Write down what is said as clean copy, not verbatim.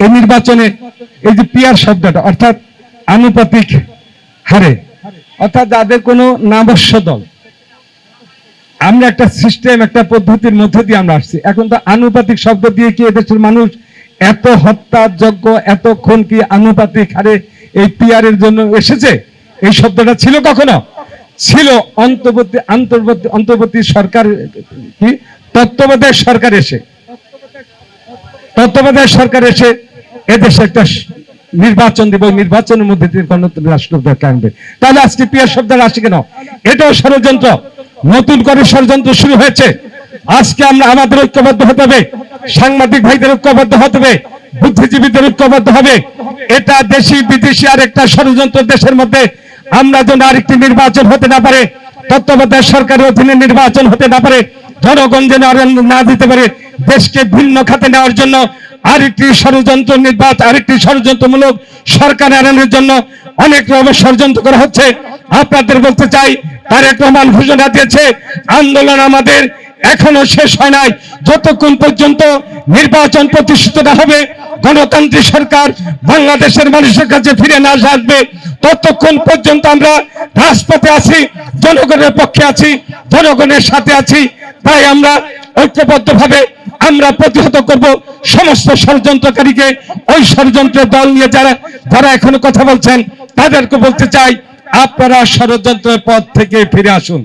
এই নির্বাচনে এই যে পিয়ার শব্দটা অর্থাৎ আনুপাতিক হারে, অর্থাৎ যাদের কোনো নামস্য দল, আমরা একটা সিস্টেম একটা পদ্ধতির মধ্যে দিয়ে আমরা আসছি। এখন তো আনুপাতিক শব্দ দিয়ে কি এদেশের মানুষ এত হত্যাযজ্ঞ এতক্ষণ কি আনুপাতিক হারে এই পিয়ারের জন্য এসেছে? এই শব্দটা ছিল কখনো? ছিল অন্তর্বর্তী সরকার কি তত্ত্বাবধায়ক সরকার এসে এদেশে একটা নির্বাচন দিব, নির্বাচনের মধ্যে গণতন্ত্র রাষ্ট্র আনবে। তাহলে আজকে পিয়ার শব্দটা আসে কেন? এটাও ষড়যন্ত্র, নতুন করে ষড়যন্ত্র শুরু হয়েছে। আজকে আমরা আমাদের ঐক্যবদ্ধ হতে হবে, সাংবাদিক ভাইদের ঐক্যবদ্ধ হতে হবে, বুদ্ধিজীবীদের ঐক্যবদ্ধ হবে। এটা দেশি বিদেশি আরেকটা ষড়যন্ত্র দেশের মধ্যে আমরা যেন আরেকটি নির্বাচন হতে না পারে, তত্ত্বাবধায়ক সরকারের অধীনে নির্বাচন হতে না পারে, জনগণ যেন না দিতে পারে, দেশকে ভিন্ন খাতে নেওয়ার জন্য আরেকটি ষড়যন্ত্র নির্বাচন, আরেকটি ষড়যন্ত্রমূলক সরকার আনানোর জন্য অনেক রকমের ষড়যন্ত্র করা হচ্ছে। আপনাদের বলতে চাই, তারেক রহমান ঘোষণা দিয়েছে আন্দোলন আমাদের এখনো শেষ হয় নাই। যতক্ষণ পর্যন্ত নির্বাচন প্রতিষ্ঠিত না হবে, গণতান্ত্রিক সরকার বাংলাদেশের মানুষের কাছে ফিরে না আসবে, ততক্ষণ পর্যন্ত আমরা রাজপথে আছি, জনগণের পক্ষে আছি, জনগণের সাথে আছি। তাই আমরা ঐক্যবদ্ধভাবে আমরা প্রতিহত করব সমস্ত ষড়যন্ত্রকারীকে। ওই ষড়যন্ত্রের দল নিয়ে যারা এখনো কথা বলছেন তাদেরকে বলতে চাই, আপনারা ষড়যন্ত্রের পথ থেকে ফিরে আসুন।